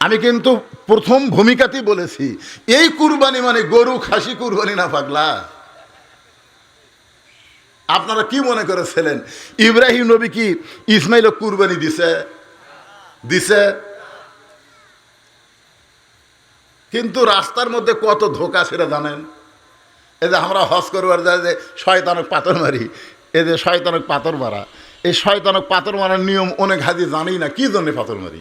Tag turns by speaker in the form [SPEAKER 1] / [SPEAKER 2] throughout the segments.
[SPEAKER 1] আমি কিন্তু প্রথম ভূমিকাতেই বলেছি, এই কুরবানি মানে গরু খাসি কুরবানি না পাগলা। আপনারা কি মনে করেছিলেন ইব্রাহিম নবী কি ইসমাইল কুরবানি দিছে? দিছে। কিন্তু রাস্তার মধ্যে কত ধোকা সেটা জানেন? এই যে আমরা হজ করবার যায় যে শয়তানক পাথর মারি, এই যে শয়তানক পাথর মারা, এই শয়তানক পাথর মারার নিয়ম অনেক হাজি জানি না কি জন্য পাথর মারি।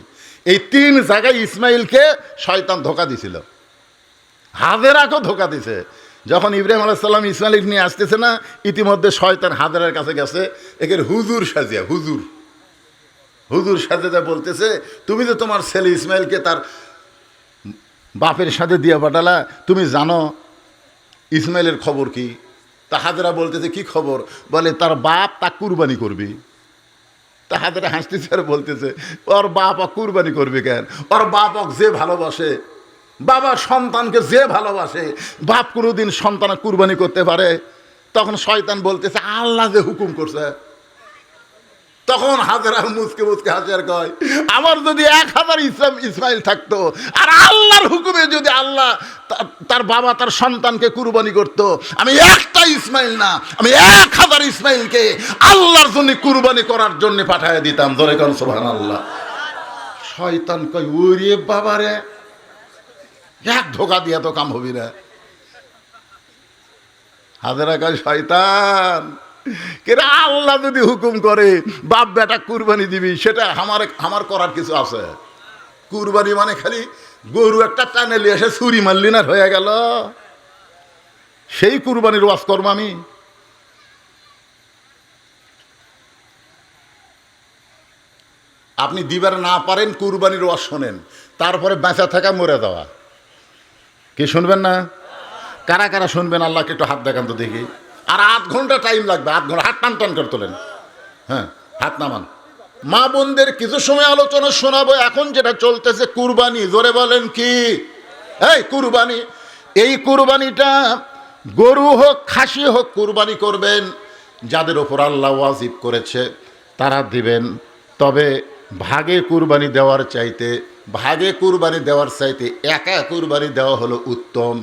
[SPEAKER 1] এই 3 জায়গায় ইসমাইলকে শয়তান ধোকা দিছিল, হাজেরাকেও ধোকা দিছে। যখন ইব্রাহিম আলাইহিস সালাম ইসমাইল নিয়ে আসতেছে না, ইতিমধ্যে শয়তান হাজেরার কাছে গেছে, একের হুজুর সাজিয়া, হুজুর সাজিয়া বলতেছে, তুমি যে তোমার ছেলে ইসমাইলকে তার বাপের সাথে দিয়ে পাঠালা, তুমি জানো ইসমাইলের খবর কি? তা হাজেরা বলতেছে কি খবর? বলে তার বাপ তা কুরবানি করবি। তা হাজেরা হাসতেছে আর বলতেছে, ওর বাপ কুরবানি করবে কেন? ওর বাপ যে ভালোবাসে, বাবা সন্তানকে যে ভালোবাসে, বাপ কোনোদিন সন্তান কুরবানি করতে পারে? তখন শয়তান বলতেছে আল্লাহ যে হুকুম করছে। তখন হাজেরা মুচকে মুচকে হাসে আর কয়, আমার যদি 1000 ইসমাইল থাকতো আর আল্লাহর হুকুমে যদি আল্লাহ তার বাবা তার সন্তানকে কুরবানি করত, আমি একটা ইসমাইল না, আমি 1000 ইসমাইলকে আল্লাহর জন্য কুরবানি করার জন্য পাঠিয়ে দিতাম। ধরে কোন সুবহানাল্লাহ। শয়তান কয় ওরে বাবারে, এক ধোকা দিয়া তো কাম হবি না। হাজেরা কয় শয়তান, কেন আল্লাহ যদি হুকুম করে বাপ বেটা কুরবানি দিবি, সেটা আমার করার কিছু আছে? কুরবানি মানে খালি গরু একটা টানে নিয়ে এসে ছুরি মারলি না হয়ে গেল, সেই কুরবানির ওয়াজ করব আমি? আপনি দিবার না পারেন কুরবানির ওয়াজ শোনেন, তারপরে বেঁচা থাকা মরে যাওয়া, কি শুনবেন না? কারা কারা শুনবেন আল্লাহকে একটু হাত দেখান তো দেখি। আর 8 ঘন্টা টাইম লাগবে, 8 ঘন্টা। হাত টান করে তোলেন, হ্যাঁ হাত নামান। মা বোনদের কিছু সময় আলোচনা শোনাবো। এখন যেটা চলতেছে কুরবানি, জোরে বলেন কি? এই কুরবানি, এই কুরবানিটা গরু হোক খাসি হোক কুরবানি করবেন। যাদের ওপর আল্লাহ ওয়াজিব করেছে তারা দিবেন। তবে ভাগে কুরবানি দেওয়ার চাইতে একা কুরবানি দেওয়া হলো উত্তম।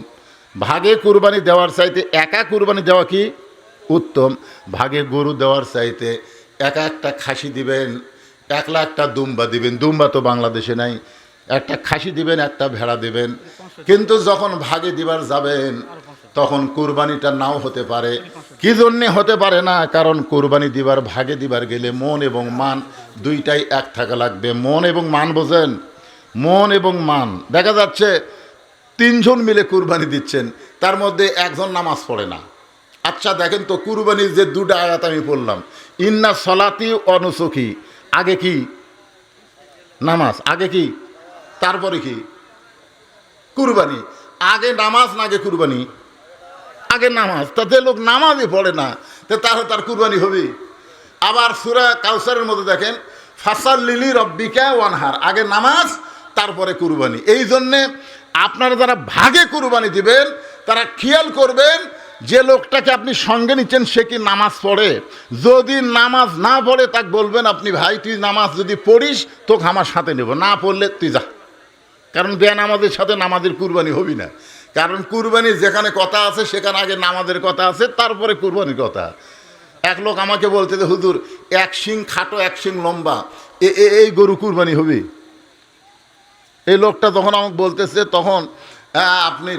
[SPEAKER 1] ভাগে কুরবানি দেওয়ার চাইতে একা কুরবানি দেওয়া কি উত্তম। ভাগে গরু দেওয়ার চাইতে একা একটা খাসি দিবেন, 1 লাখটা দুম্বা দিবেন। দুম্বা তো বাংলাদেশে নাই। একটা খাসি দিবেন, একটা ভেড়া দিবেন। কিন্তু যখন ভাগে দিবার যাবেন তখন কুরবানিটা নাও হতে পারে। কি জন্যে হতে পারে না? কারণ কুরবানি দিবার ভাগে দিবার গেলে মন এবং মান দুইটাই এক থাকা লাগবে। মন এবং মান বোঝেন? মন এবং মান। দেখা যাচ্ছে 3 জন মিলে কুরবানি দিচ্ছেন, তার মধ্যে একজন নামাজ পড়ে না। আচ্ছা দেখেন তো, কুরবানির যে 2টা আয়াত আমি পড়লাম, ইন্না সলাতি অনুসুখী, আগে কি নামাজ, আগে কি, তারপরে কি কুরবানি? আগে নামাজ না আগে কুরবানি? আগে নামাজ। তা যে লোক নামাজই পড়ে না, তো তার কুরবানি হবে? আবার সূরা কাউসারের মধ্যে দেখেন, ফাসাল্লি রব্বিকা ওয়ানহার, আগে নামাজ তারপরে কুরবানি। এই জন্যে আপনারা যারা ভাগে কুরবানি দিবেন তারা খেয়াল করবেন যে লোকটাকে আপনি সঙ্গে নিচ্ছেন সে কি নামাজ পড়ে। যদি নামাজ না পড়ে তাকে বলবেন, আপনি ভাই তুই নামাজ যদি পড়িস তোকে আমার সাথে নেব, না পড়লে তুই যা। কারণ বেনামাজের সাথে নামাজের কুরবানি হবি না। কারণ কুরবানি যেখানে কথা আছে সেখানে আগে নামাজের কথা আছে, তারপরে কুরবানির কথা। এক লোক আমাকে বলতে যে হুজুর 1 শিং খাটো 1 শিং লম্বা, এই গরু কুরবানি হবে? এই লোকটা যখন আমাকে বলতেছে তখন আপনি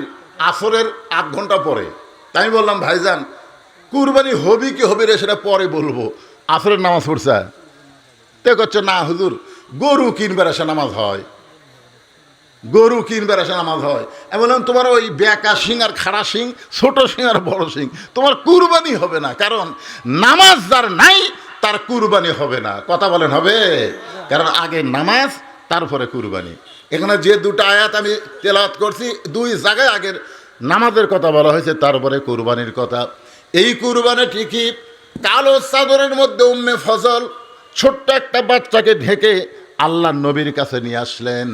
[SPEAKER 1] আসরের 8 ঘন্টা পরে। তাই আমি বললাম ভাইজান কুরবানি হবি কি হবে রে সেটা পরে বলবো, আসরের নামাজ পড়ছে। তে করছে না হুজুর গরু কিনবার আসে নামাজ হয়, গরু কিনবার আসে নামাজ হয়। আমি বললাম তোমার ওই বেকা সিং আর খাড়া সিং, ছোট সিং আর বড় সিং, তোমার কুরবানি হবে না। কারণ নামাজ যার নাই তার কুরবানি হবে না। কথা বলেন হবে? কারণ আগে নামাজ তারপরে কুরবানি। এখানে যে 2টা আয়াত আমি তেলাওয়াত করছি, 2 জায়গায় আগের নামাজের কথা বলা হয়েছে, তারপরে কুরবানির কথা। এই কুরবানি ঠিকই কালো চাদরের মধ্যে উম্মে ফজল ছোট্ট একটা বাচ্চাকে ঢেকে আল্লাহ নবীর কাছে নিয়ে আসলেন।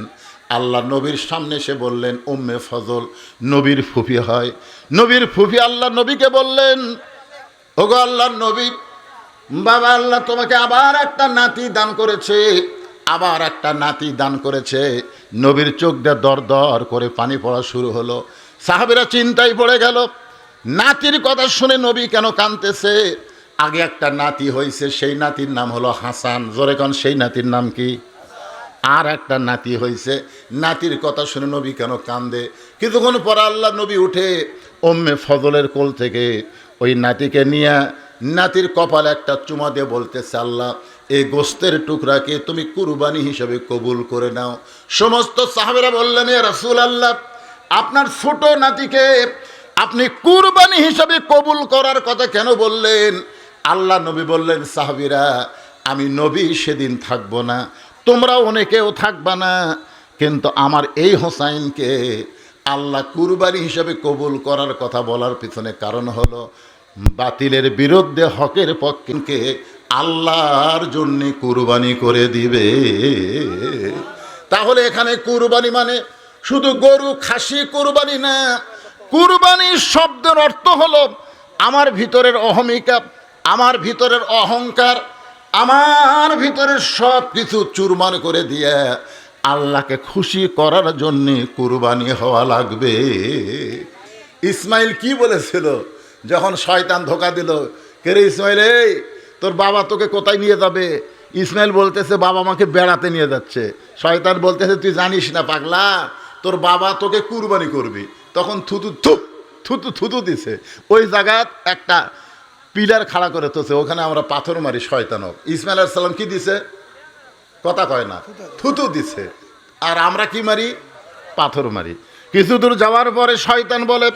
[SPEAKER 1] আল্লাহ নবীর সামনে এসে বললেন, উম্মে ফজল নবীর ফুফি হয়। নবীর ফুফি আল্লাহ নবীকে বললেন, ওগো আল্লাহর নবী, বাবা আল্লাহ তোমাকে আবার একটা নাতি দান করেছে, আবার একটা নাতি দান করেছে। নবীর চোখ দিয়ে দর দর করে পানি পড়া শুরু হলো। সাহাবীরা চিন্তায় পড়ে গেল, নাতির কথা শুনে নবী কেন কাঁদতেছে? আগে একটা নাতি হয়েছে, সেই নাতির নাম হলো হাসান। জোরে কোন, সেই নাতির নাম কি? আর একটা নাতি হয়েছে, নাতির কথা শুনে নবী কেন কান্দে? কিছুক্ষণ পর আল্লাহ নবী উঠে উম্মে ফজলের কোল থেকে ওই নাতিকে নিয়ে নাতির কপালে একটা চুমা দিয়ে বলতেছে, আল্লাহ এই গোস্তের টুকরাকে তুমি কুরবানি হিসেবে কবুল করে নাও। সমস্ত সাহাবেরা বললেন, ইয়া রাসূলুল্লাহ, আপনার ছোট নাতিকে আপনি কুরবানি হিসেবে কবুল করার কথা কেন বললেন? আল্লাহ নবী বললেন, সাহাবীরা, আমি নবী সেদিন থাকবো না, তোমরা অনেকেও থাকবা না, কিন্তু আমার এই হোসাইনকে আল্লাহ কুরবানি হিসেবে কবুল করার কথা বলার পিছনে কারণ হলো বাতিলের বিরুদ্ধে হকের পক্ষে আল্লাহর জন্যে কুরবানি করে দিবে। তাহলে এখানে কুরবানি মানে শুধু গরু খাসি কুরবানি না। কুরবানির শব্দের অর্থ হলো আমার ভিতরের অহমিকা, আমার ভিতরের অহংকার, আমার ভিতরের সব কিছু চুরমার করে দিয়ে আল্লাহকে খুশি করার জন্যে কুরবানি হওয়া লাগবে। ইসমাইল কি বলেছিল যখন শয়তান ধোকা দিল? কে রে ইসমাইল, এই তোর বাবা তোকে কোথায় নিয়ে যাবে? ইসমাইল বলতেছে, বাবা আমাকে বেড়াতে নিয়ে যাচ্ছে। শয়তান বলতেছে, তুই জানিস না পাগলা, তোর বাবা তোকে কুরবানি করবি। তখন থুতু থুতু থুতু দিছে। ওই জায়গায় একটা পিলার খাড়া করে তোছে, ওখানে আমরা পাথর মারি শয়তানক। ইসমাইল আলাইহিস সালাম কি দিছে? কথা কয় না, থুতু দিছে। আর আমরা কি মারি? পাথর মারি। কিছু দূর যাওয়ার পরে শয়তান বলে,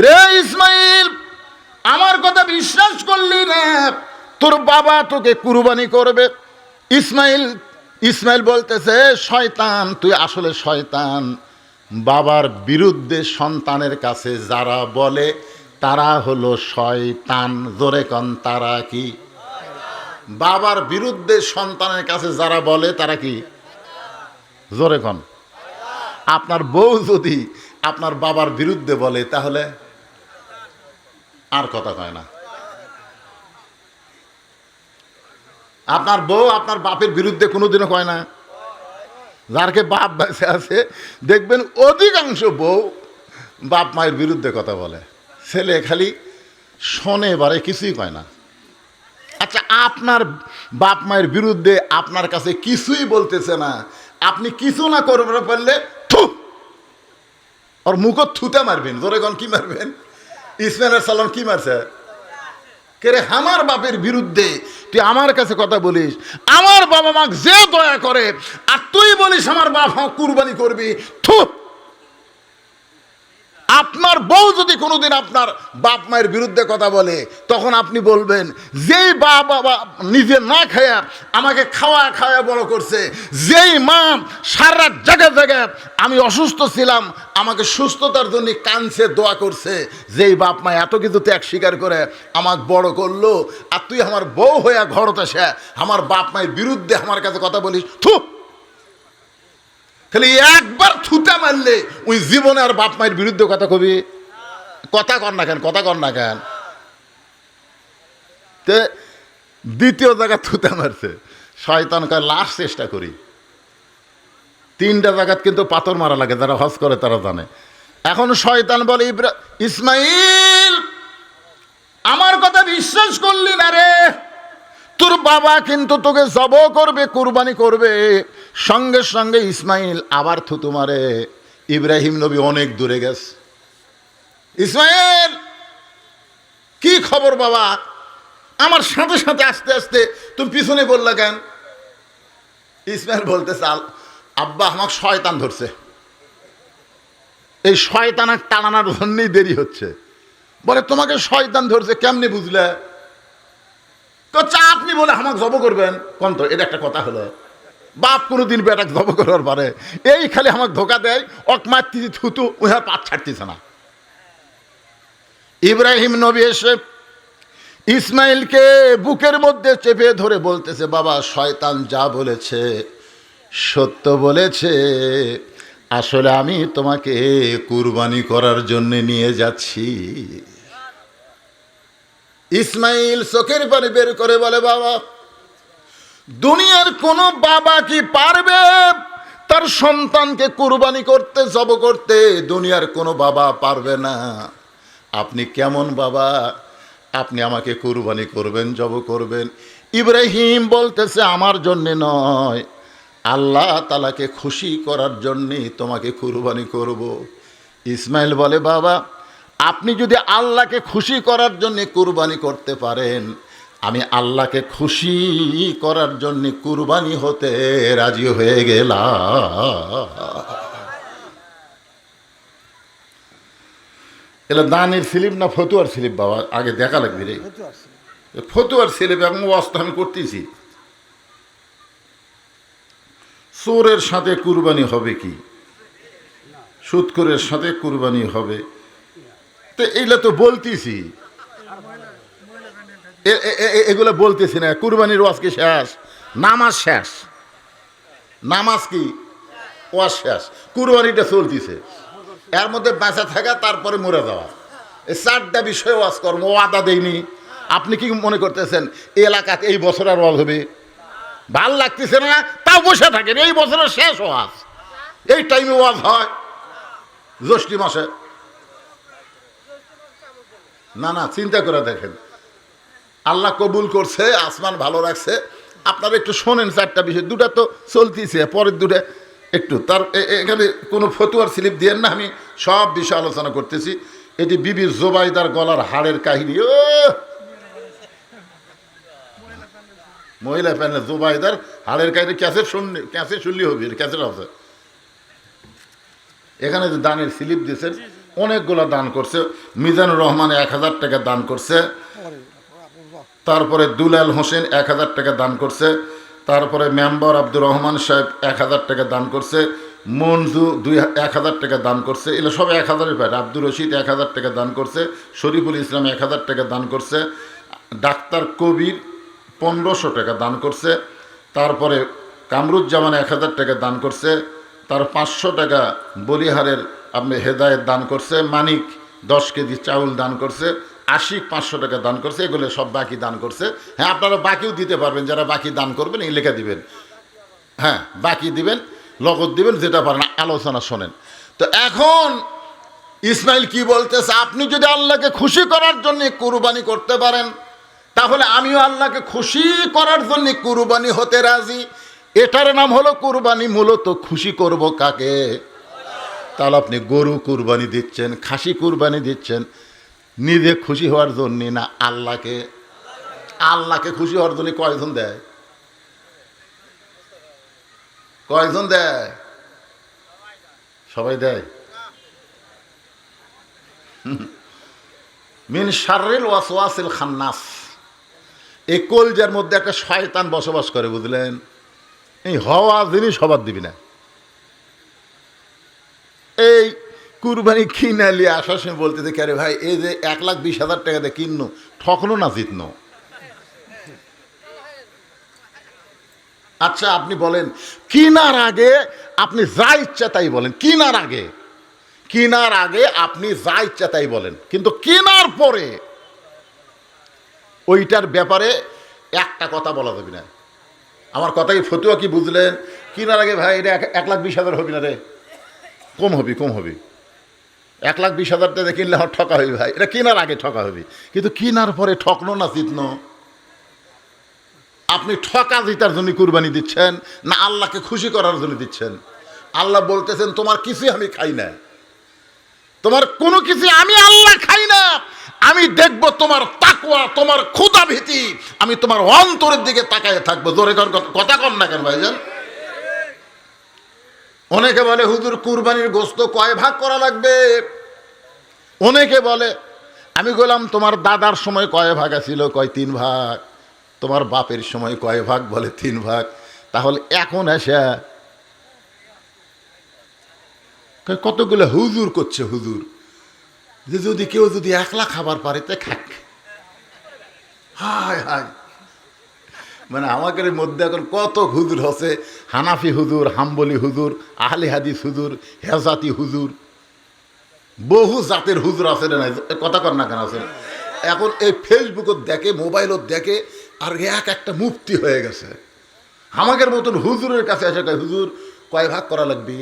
[SPEAKER 1] রে ইসমাইল, আমার কথা বিশ্বাস করলি না? তোর বাবা তোকে কুরবানি করবে। ইসমাইল বলতেছে, শয়তান, তুই আসলে শয়তান। বাবার বিরুদ্ধে সন্তানের কাছে যারা বলে তারা হলো শয়তান। জোরে কন, তারা কি? বাবার বিরুদ্ধে সন্তানের কাছে যারা বলে তারা কি? জোরে কন। আপনার বউ যদি আপনার বাবার বিরুদ্ধে বলে তাহলে আর কথা কয় না। আপনার বউ আপনার বাপের বিরুদ্ধে কোনোদিনও কয় না। যারকে বাপ বেঁচে আছে দেখবেন অধিকাংশ বউ বাপ মায়ের বিরুদ্ধে কথা বলে, ছেলে খালি শোনে, বারে কিছুই কয় না। আচ্ছা, আপনার বাপ মায়ের বিরুদ্ধে আপনার কাছে কিছুই বলতেছে না, আপনি কিছু না করতে পারলে থু, ওর মুখ থুতে মারবেন। জোরে কোন, কি মারবেন? ইসমাইল আলাইহিস সালাম কি মারছে? কে রে, আমার বাপের বিরুদ্ধে তুই আমার কাছে কথা বলিস? আমার বাবা মা যে দয়া করে, আর তুই বলিস আমার বাপ মা কুরবানি করবি? থু। আপনার বউ যদি কোনোদিন আপনার বাপ মায়ের বিরুদ্ধে কথা বলে, তখন আপনি বলবেন, যেই বাবা নিজে না খায়া আমাকে খাওয়া বড় করছে, যেই মা সারা জায়গা জায়গায় আমি অসুস্থ ছিলাম আমাকে সুস্থতার জন্য কাঁদছে, দোয়া করছে, যেই বাপ মা এত কিছু ত্যাগ স্বীকার করে আমাকে বড় করলো, আর তুই আমার বউ হইয়া ঘরতে সে আমার বাপ মায়ের বিরুদ্ধে আমার কাছে কথা বলিস? থু। খালি একবার থুতা মারলে ওই জীবনে আর বাপ মায়ের বিরুদ্ধে কথা কবি? কথা কর না কেন, কথা কর না কেন? তে দ্বিতীয় জায়গা থুতা মারছে। শয়তান কয়, লাস্ট চেষ্টা করি। 3টা জায়গাত কিন্তু পাথর মারা লাগে, যারা হজ করে তারা জানে। এখন শয়তান বলে, ইসমাইল, আমার কথা বিশ্বাস করলি না রে? তোর বাবা কিন্তু তোকে জব করবে, কুরবানি করবে। সঙ্গে সঙ্গে ইসমাইল আবার থুতু মারে। ইব্রাহিম নবী অনেক দূরে গেছে। ইসমাইল, কি খবর বাবা? আমার সাথে সাথে আস্তে আস্তে তুমি পিছনে বললা কেন? ইসমাইল বলতেছে, আব্বা আমাকে শয়তান ধরছে, এই শয়তানের টানানোর জন্যই দেরি হচ্ছে। বলে, তোমাকে শয়তান ধরছে কেমনে বুঝলে? তো আপনি বলে আমাকে জব করবেন কোন? তো এটা একটা কথা হলো? বাপ কোনোদিন বেটাকে জব করার পারে? এই খালি আমাকে ধোকা দেয়, অক মারতেছি থুতু, ওই আর পাত ছাড়তেছে না। ইব্রাহিম নবী এসে ইসমাইলকে বুকের মধ্যে চেপে ধরে বলতেছে, বাবা, শয়তান যা বলেছে সত্য বলেছে। আসলে আমি তোমাকে কুরবানি করার জন্য নিয়ে যাচ্ছি। ইসমাইল চোখের পানি বের করে বলে, বাবা, দুনিয়ার কোনো বাবা কি পারবে তার সন্তানকে কুরবানি করতে, জব করতে? দুনিয়ার কোনো বাবা পারবে না। আপনি কেমন বাবা? আপনি আমাকে কুরবানি করবেন, জব করবেন? ইব্রাহিম বলতেছে আমার জন্যে নয়, আল্লাহ তাআলাকে খুশি করার জন্যে তোমাকে কুরবানি করব। ইসমাইল বলে বাবা, আপনি যদি আল্লাহকে খুশি করার জন্যে কুরবানি করতে পারেন, আমি আল্লাহকে খুশি করার জন্য কুরবানি হতে রাজি হয়ে গেলাম। এটা দানের স্লিপ না ফতুয়ার স্লিপ বাবা? আগে দেখা লাগবে রে। ফতুয়ার স্লিপ এবং ওয়াস্তা আমি করতেছি। চোরের সাথে কুরবানি হবে কি? সুদখোরের সাথে কুরবানি হবে? তো এইগুলা তো বলতেছি, এগুলো বলতেছি না। কুরবানির ওয়াজ কি শেষ? নামাজ শেষ। নামাজ কি? ওয়াজ শেষ। কুরবানিটা চলতেছে, এর মধ্যে বাঁচা থাকা, তারপরে মরে যাওয়া। এই চারটা বিষয় ওয়াজ কর্ম ওয়াদা দেয়নি। আপনি কি মনে করতেছেন এই এলাকাতে এই বছর আর ওয়াজ হবে? ভাল লাগতেছে না, তাও বসে থাকেন। এই বছরের শেষ ওয়াজ, এই টাইমে ওয়াজ হয় জ্যৈষ্ঠ মাসে। না না, চিন্তা করে দেখেন, আল্লাহ কবুল করছে, আসমান ভালো রাখছে। আপনারা একটু শোনেন চারটা বিষয়, দুটা তো চলতেছে, পরের দুটা একটু তার এখানে কোনো ফতুয়ার স্লিপ দিয়েন না। আমি সব বিষয় আলোচনা করতেছি। এটি বিবি জোবাইদার গলার হাড়ের কাহিনী। ও মহিলা প্যানেল জোবাইদার হাড়ের কাহিনী ক্যাসেট শুনলে, ক্যাসেট শুনলে হবে, ক্যাসেট আছে। এখানে যে দানের স্লিপ দিয়েছেন, অনেকগুলো দান করছে। মিজানুর রহমান 1000 টাকা দান করছে। তারপরে দুলাল হোসেন 1000 টাকা দান করছে। তারপরে মেম্বার আব্দুর রহমান সাহেব 1000 টাকা দান করছে। মঞ্জু 1000 টাকা দান করছে। এগুলো সব 1000-এর প্যাট। আব্দুর রশিদ 1000 টাকা দান করছে। শরীফুল ইসলাম 1000 টাকা দান করছে। ডাক্তার কবির 1500 টাকা দান করছে। তারপরে কামরুজ্জামান 1000 টাকা দান করছে। তার 500 টাকা বলিহারের আপনি হেদায়েত দান করছে। মানিক 10 কেজি চাউল দান করছে। আশিক 500 টাকা দান করছে। এগুলো সব বাকি দান করছে। হ্যাঁ, আপনারা বাকিও দিতে পারবেন, যারা বাকি দান করবেন এই লেখা দিবেন। হ্যাঁ, বাকি দিবেন, লগত দিবেন, যেটা পারেন। আলোচনা শোনেন। তো এখন ইসমাইল কি বলতেছে, আপনি যদি আল্লাহকে খুশি করার জন্য কুরবানি করতে পারেন, তাহলে আমিও আল্লাহকে খুশি করার জন্য কুরবানি হতে রাজি। এটার নাম হলো কুরবানি। মূলত খুশি করব কাকে? তাহলে আপনি গরু কুরবানি দিচ্ছেন, খাসি কুরবানি দিচ্ছেন নিজে খুশি হওয়ার জন্য না আল্লাহকে? আল্লাহকে খুশি হওয়ার জন্য কয়জন দেয়? কয়জন দেয়? সবাই দেয়। মিন শাররিল ওয়াসওয়াসিল খান্নাস। এই কলজার মধ্যে একটা শয়তান বসবাস করে, বুঝলেন? এই হওয়া জিনিস হবার দিবি না। এই কুরবানি কিনালি আসার সময় বলতেছে, কে রে ভাই, এই যে 1,20,000 টাকা দিয়ে কিনলো, ঠকলো না জিতনো? আচ্ছা আপনি বলেন, কিনার আগে আপনি যা ইচ্ছা তাই বলেন। কিনার আগে, কিনার আগে আপনি যা ইচ্ছা তাই বলেন, কিন্তু কেনার পরে ওইটার ব্যাপারে একটা কথা বলা যাবে না। আমার কথাই ফতুয়া কি বুঝলেন? কিনার আগে ভাই এটা 1,20,000 হবি না রে, কম হবি, কম হবি। 1,20,000 টাকা কিনলে আমার ঠকা হবি ভাই, এটা কেনার আগে ঠকা হবি। কিন্তু কেনার পরে ঠকনো না জিতনো? আপনি ঠকা জিতার জন্য কুরবানি দিচ্ছেন না আল্লাহকে খুশি করার জন্য দিচ্ছেন? আল্লাহ বলতেছেন, তোমার কিছু আমি খাই না, তোমার কোনো কিছু আমি আল্লাহ খাই না। আমি দেখব তোমার তাকওয়া, তোমার ক্ষুধা ভীতি, আমি তোমার অন্তরের দিকে তাকায় থাকবো। জোরে কথা কম না কেন ভাইজান? অনেকে বলে হুজুর কুরবানির গোশত কয় ভাগ করা লাগবে? অনেকে বলে, আমি বললাম তোমার দাদার সময় কয় ভাগ ছিল? কয় 3 ভাগ। তোমার বাপের সময় কয় ভাগ? বলে 3 ভাগ। তাহলে এখন এসে কতগুলো হুজুর করছে, হুজুর যে যদি কেউ যদি 1 লাখ খাবার পারে তা খাক। হায় হায়, মানে আমাদের মধ্যে এখন কত হুজুর আছে, হানাফি হুজুর, হাম্বলি হুজুর, আহলে হাদিস হুজুর, হেজাতি হুজুর, বহু জাতের হুজুর আছে না? কথা কর না কেন আছে? এখন এই ফেসবুকত দেখে, মোবাইলত দেখে, আর একটা মুফতি হয়ে গেছে। আমাদের মতন হুজুরের কাছে এসে কয়, হুজুর কয় ভাগ করা লাগবে?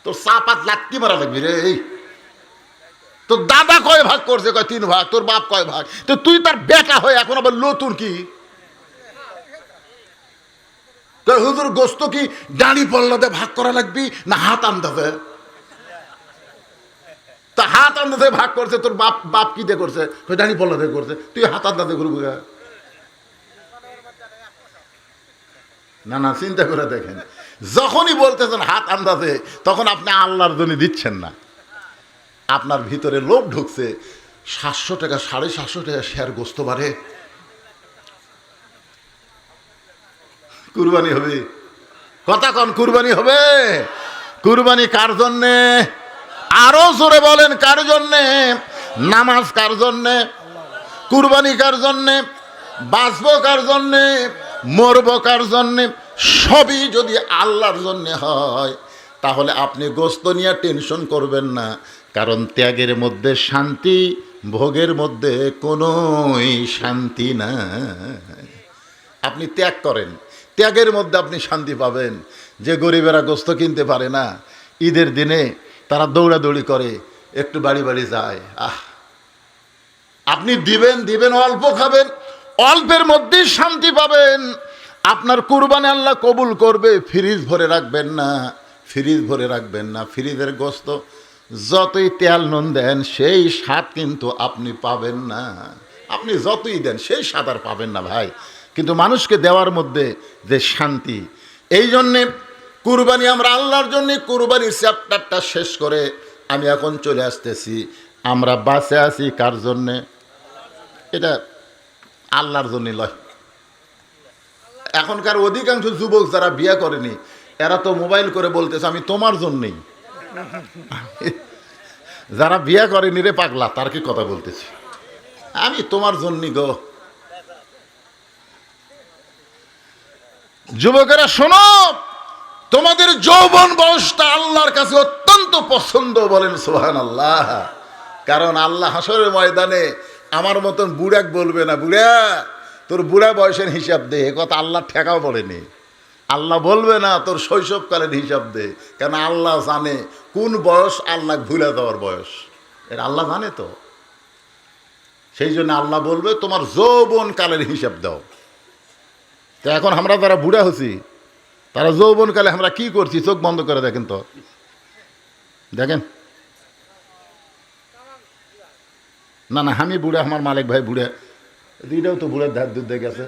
[SPEAKER 1] তোর চাপাত লাত্তি মারা লাগবে রে। তোর দাদা কয় ভাগ করছে? কয় 3 ভাগ। তোর বাপ কয় ভাগ? তো তুই তার বেটা হয়ে এখন আবার নতুন কি হুজুর গোস্ত কি দাঁড়ি পল্লাতে ভাগ করা লাগবি না হাত আন্দাজে? তা হাত আন্দাজে ভাগ করছে, তোর বাপ বাপ কি দিয়ে করছে? দাঁড়ি পল্লাতে করছে, তুই হাত আন্দাজে করবি? না না, চিন্তা করে দেখেন, যখনই বলতেছেন হাত আন্দাজে, তখন আপনি আল্লাহর জন্য দিচ্ছেন না। আপনার ভিতরে লোভ ঢুকছে, 700 টাকা 750 টাকা শেয়ার গোস্ত বাড়ে, কুরবানি হবে। কথা কন, কুরবানি হবে? কুরবানি কার জন্যে? আরো জোরে বলেন, কার জন্যে? নামাজ কার জন্যে? কুরবানি কার জন্যে? বাঁচবো কার জন্যে? মরবো কার জন্যে? সবই যদি আল্লাহর জন্যে হয়, তাহলে আপনি গোস্ত নিয়ে টেনশন করবেন না। কারণ ত্যাগের মধ্যে শান্তি, ভোগের মধ্যে কোনোই শান্তি না। আপনি ত্যাগ করেন, ত্যাগের মধ্যে আপনি শান্তি পাবেন। যে গরিবেরা গোস্ত কিনতে পারে না, ঈদের দিনে তারা দৌড়াদৌড়ি করে, একটু বাড়ি বাড়ি যায়, আপনি দিবেন দিবেন, অল্প খাবেন, অল্পের মধ্যেই শান্তি পাবেন। আপনার কুরবানি আল্লাহ কবুল করবে। ফ্রিজ ভরে রাখবেন না, ফ্রিজ ভরে রাখবেন না। ফ্রিজের গোস্ত যতই তেল নুন দেন, সেই স্বাদ কিন্তু আপনি পাবেন না। আপনি যতই দেন, সেই স্বাদ আর পাবেন না ভাই। কিন্তু মানুষকে দেওয়ার মধ্যে যে শান্তি, এই জন্যে কুরবানি আমরা আল্লাহর জন্যে। কুরবানির চ্যাপ্টারটা শেষ করে আমি এখন চলে আসতেছি, আমরা বাঁচে আছি কার জন্যে? এটা আল্লাহর জন্যে লয়। এখনকার অধিকাংশ যুবক যারা বিয়ে করেনি, এরা তো মোবাইল করে বলতেছে আমি তোমার জন্যেই। যারা বিয়ে করেনি রে পাগলা, তার কি কথা বলতেছি, আমি তোমার জন্যই গো। যুবকেরা শোনো, তোমাদের যৌবন বয়সটা আল্লাহর কাছে অত্যন্ত পছন্দ, বলেন সুবহানাল্লাহ। কারণ আল্লাহ হাসরের ময়দানে আমার মতন বুড়াক বলবে না, বুড়া তোর বুড়া বয়সের হিসাব দে, এ কথা আল্লাহ ঠেকাও বলেনি। আল্লাহ বলবে না তোর শৈশবকালের হিসাব দে, কেন আল্লাহ জানে কোন বয়স আল্লাহ ভুলে দেওয়ার বয়স, এটা আল্লাহ জানে তো। সেই জন্য আল্লাহ বলবে তোমার যৌবনকালের হিসাব দাও। তো এখন আমরা যারা বুড়া হচ্ছি, তারা যৌবনকালে আমরা কি করছি, চোখ বন্ধ করে দেখেন তো, দেখেন। না না, আমি বুড়া, আমার মালিক ভাই বুড়া, দুইটাও তো বুড়ার ধার দুধ গেছে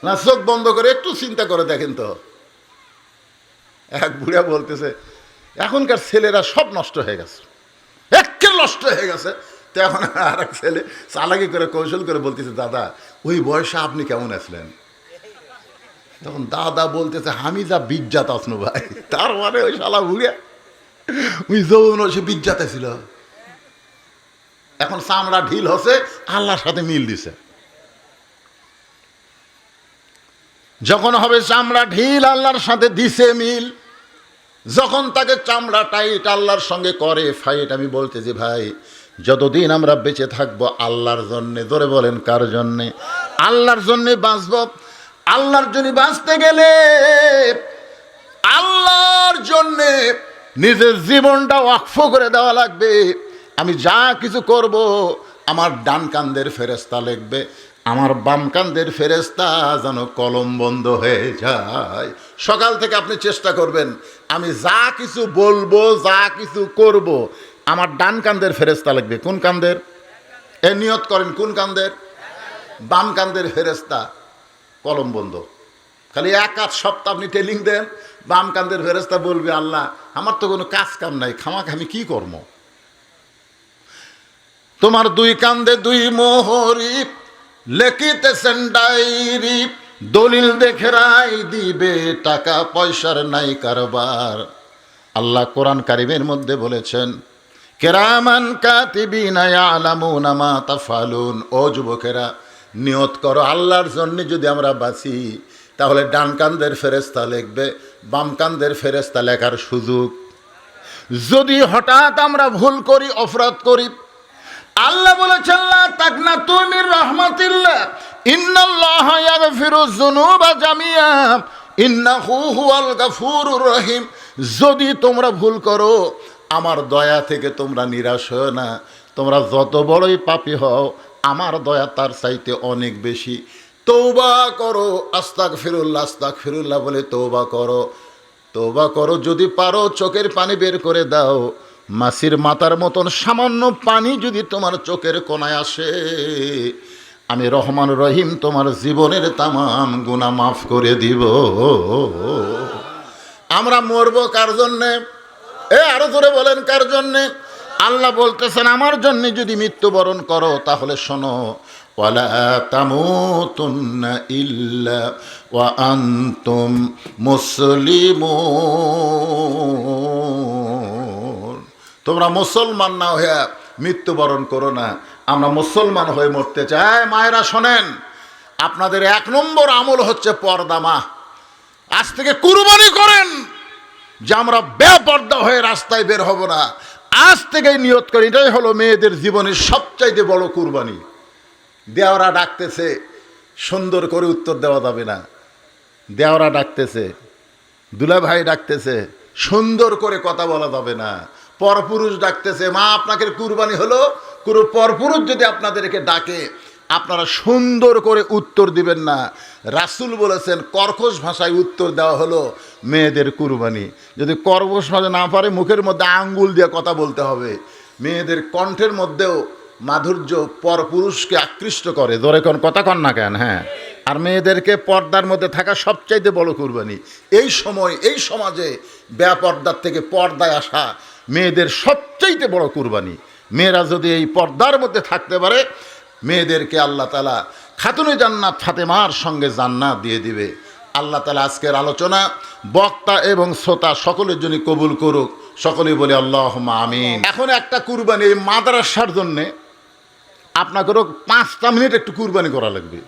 [SPEAKER 1] না। চোখ বন্ধ করে একটু চিন্তা করে দেখেন তো। এক বুড়া বলতেছে এখনকার ছেলেরা সব নষ্ট হয়ে গেছে, একের নষ্ট হয়ে গেছে। তো এখন আর এক ছেলে চালাকি করে কৌশল করে বলতেছে দাদা ওই বয়সে আপনি কেমন আছিলেন? তখন দাদা বলতেছে আমি যা বিজ্জাত আসনো ভাই। তার মানে ওই শালা বুড়া ওই যৌন সে বিজ্জাতে ছিল, এখন চামড়া ঢিল হচ্ছে, আল্লাহর সাথে মিল দিছে। যখন হবে চামড়া ঢিল, আল্লাহর সাথে দিছে মিল। যখন তাকে চামড়া টাইট, আল্লাহর সঙ্গে করে ফাইট। আমি বলতেছি ভাই, যতদিন আমরা বেঁচে থাকবো আল্লাহর জন্যে, ধরে বলেন কার জন্যে? আল্লাহর জন্যে বাঁচব। আল্লাহর জন্য বাঁচতে গেলে আল্লাহর জন্যে নিজের জীবনটা ওয়াকফ করে দেওয়া লাগবে। আমি যা কিছু করব, আমার ডান কান্দের ফেরেশতা লিখবে, আমার বাম কান্দের ফেরেশতা যেন কলম বন্ধ হয়ে যায়। সকাল থেকে আপনি চেষ্টা করবেন, আমি যা কিছু বলবো, যা কিছু করব, আমার ডান কান্দের ফেরেশতা লিখবে। কোন কান্দের? এ নিয়ত করেন, কোন কান্দের? বাম কান্দের ফেরেশতা কলম বন্ধ। খালি এক আধ সপ্তাহ আপনি ট্রেনিং দেন, বাম কান্দের ফেরেশতা বলবে আল্লাহ আমার তো কোনো কাজ কাম নাই, খামাখা আমি কি করব? তোমার দুই কান্দে দুই মোহরি, লেখিতেছেন ডায়েরি, দলিল দেখে রায় দিবে, টাকা পয়সার নাই কারবার। আল্লাহ কোরআন কারিমের মধ্যে বলেছেন কেরামান কাতিবিনা ইয়ালামুনা মা তাফআলুন। ও যুবকেরা, নিয়ত করো আল্লাহর জন্য যদি আমরা বাঁচি, তাহলে ডান কান্দের ফেরেশতা লিখবে, বাম কান্দের ফেরেশতা লেখার সুযোগ। যদি হঠাৎ আমরা ভুল করি, অপরাধ করি, আল্লাহ বলেছেন লা তাকনাতু মির রাহমাতিল্লাহ, ইন্নাল্লাহা ইয়াগফিরুয যুনুবা জামিআ ইন্নাহু হুয়াল গাফুরুর রহিম। যদি তোমরা ভুল করো আমার দয়া থেকে তোমরা নিরাশ হও না। তোমরা যত বড়ই পাপী হও আমার দয়া তার চাইতে অনেক বেশি। তওবা করো, আস্তাগফিরুল্লাহ আস্তাগফিরুল্লাহ বলে তওবা করো, তওবা করো। যদি পারো চোখের পানি বের করে দাও। মাছির মাথার মতন সামান্য পানি যদি তোমার চোখের কোণায় আসে, আমি রহমান রহিম তোমার জীবনের তামাম গুনাহ মাফ করে দিব। আমরা মরবো কার জন্যে? আরো জোরে বলেন কার জন্যে? আল্লাহ বলতেছেন আমার জন্য যদি মৃত্যুবরণ করো তাহলে শোনো, ওয়ালা তামুতুন্না ইল্লা ওয়া আনতুম মুসলিমুন। তোমরা মুসলমান না হয়ে মৃত্যুবরণ করো না। আমরা মুসলমান হয়ে মরতে চাই। মায়েরা শোনেন, আপনাদের 1 নম্বর আমল হচ্ছে পর্দা। মা আজ থেকে কুরবানি করেন যে আমরা বেপর্দা হয়ে রাস্তায় বের হব না। আজ থেকেই নিয়ত করি, এটাই হলো মেয়েদের জীবনের সবচাইতে বড় কুরবানি। দেওয়ারা ডাকতেছে, সুন্দর করে উত্তর দেওয়া যাবে না। দেওয়ারা ডাকতেছে, দুলাভাই ডাকতেছে, সুন্দর করে কথা বলা যাবে না। পরপুরুষ ডাকতেছে, মা আপনাকে কুরবানি হলো। পরপুরুষ যদি আপনাদেরকে ডাকে আপনারা সুন্দর করে উত্তর দিবেন না। রাসূল বলেছেন কর্কশ ভাষায় উত্তর দেওয়া হলো মেয়েদের কুরবানি। যদি কর্কশ ভাষা না পারে মুখের মধ্যে আঙ্গুল দিয়ে কথা বলতে হবে। মেয়েদের কণ্ঠের মধ্যেও মাধুর্য পরপুরুষকে আকৃষ্ট করে। জোরে কোন কথা কন না কেন? হ্যাঁ। আর মেয়েদেরকে পর্দার মধ্যে থাকা সবচাইতে বড় কুরবানি। এই সময় এই সমাজে বেপর্দার থেকে পর্দায় আসা মেয়েদের সবচাইতে বড় কুরবানি। মেয়েরা যদি এই পর্দার মধ্যে থাকতে পারে, মেয়েদেরকে আল্লাহ তাআলা খাতুনে জান্নাত ফাতেমার সঙ্গে জান্নাত দিয়ে দিবে। আল্লাহ তাআলা আজকের আলোচনা বক্তা এবং শ্রোতা সকলের জন্য কবুল করুক। সকলেই বলে আল্লাহুম্মা আমিন। এখন একটা কুরবানি এই মাদ্রাসার জন্যে আপনাদেরও 5টা মিনিট একটু কুরবানি করা লাগবে।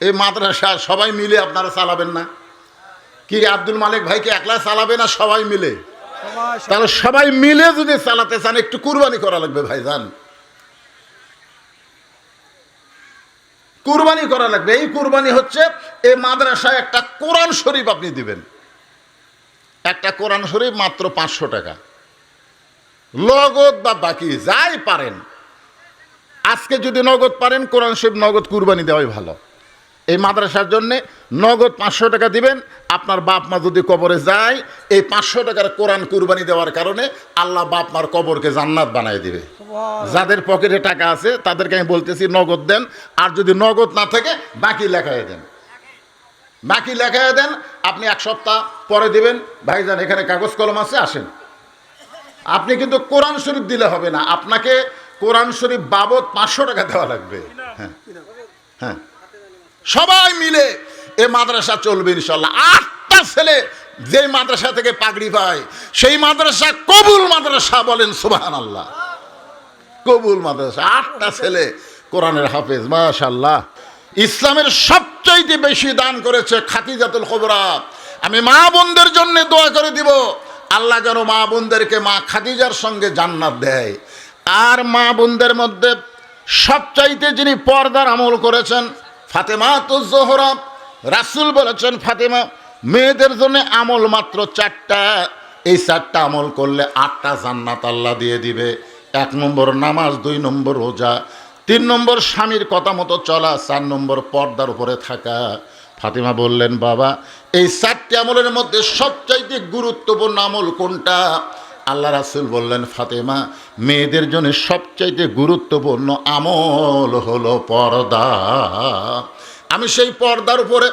[SPEAKER 1] এই মাদ্রাসা সবাই মিলে আপনারা চালাবেন না? কি আব্দুল মালিক ভাইকে একলা চালাবে না সবাই মিলে? তাহলে সবাই মিলে যদি চালাতে চান একটু কুরবানি করা লাগবে ভাইজান, কুরবানি করা লাগবে। এই কুরবানি হচ্ছে এই মাদ্রাসায় একটা কোরআন শরীফ আপনি দিবেন। একটা কোরআন শরীফ মাত্র 500 টাকা, নগদ বা বাকি যাই পারেন। আজকে যদি নগদ পারেন কোরআন শরীফ নগদ কুরবানি দেওয়াই ভালো। এই মাদ্রাসার জন্যে নগদ 500 টাকা দিবেন। আপনার বাপ মা যদি কবরে যায়, এই 500 টাকার কোরআন কুরবানি দেওয়ার কারণে আল্লাহ বাপ মার কবরকে জান্নাত বানায় দিবে। যাদের পকেটে টাকা আছে তাদেরকে আমি বলতেছি নগদ দেন। আর যদি নগদ না থাকে বাকি লেখায় দেন, বাকি লেখায় দেন। আপনি 1 সপ্তাহ পরে দিবেন। ভাইজান এখানে কাগজ কলম আছে, আসেন। আপনি কিন্তু কোরআন শরীফ দিলে হবে না, আপনাকে কোরআন শরীফ বাবদ 500 টাকা দেওয়া লাগবে। হ্যাঁ হ্যাঁ, সবাই মিলে এ মাদ্রাসা চলবে ইনশাল্লাহ। 8টা ছেলে যেই মাদ্রাসা থেকে পাগড়ি পায় সেই মাদ্রাসা কবুল মাদ্রাসা, বলেন সুবহানাল্লাহ। কবুল মাদ্রাসা, 8টা ছেলে কোরআনের হাফেজ, মাশাআল্লাহ। ইসলামের সবচাইতে বেশি দান করেছে খাদিজাতুল কুবরা। আমি মা বোনদের জন্য দোয়া করে দিব আল্লাহ যেন মা বোনদেরকে মা খাদিজার সঙ্গে জান্নাত দেয়। আর মা বোনদের মধ্যে সবচাইতে যিনি পর্দার আমল করেছেন ফাতেমাতুজ জোহরা। রাসূল বলেছেন ফাতেমা মেয়েদের জন্য আমল মাত্র 4টা। এই 4টা আমল করলে 8টা জান্নাত আল্লাহ দিয়ে দিবে। 1 নম্বর নামাজ, 2 নম্বর রোজা, 3 নম্বর স্বামীর কথা মতো চলা, 4 নম্বর পর্দার উপরে থাকা। ফাতেমা বললেন বাবা এই 4টি আমলের মধ্যে সবচাইতে গুরুত্বপূর্ণ আমল কোনটা? আল্লাহ রাসূল বললেন ফাতেমা মেয়েদের জন্য সবচাইতে গুরুত্বপূর্ণ আমল হলো পর্দা। আমি সেই পর্দার উপরে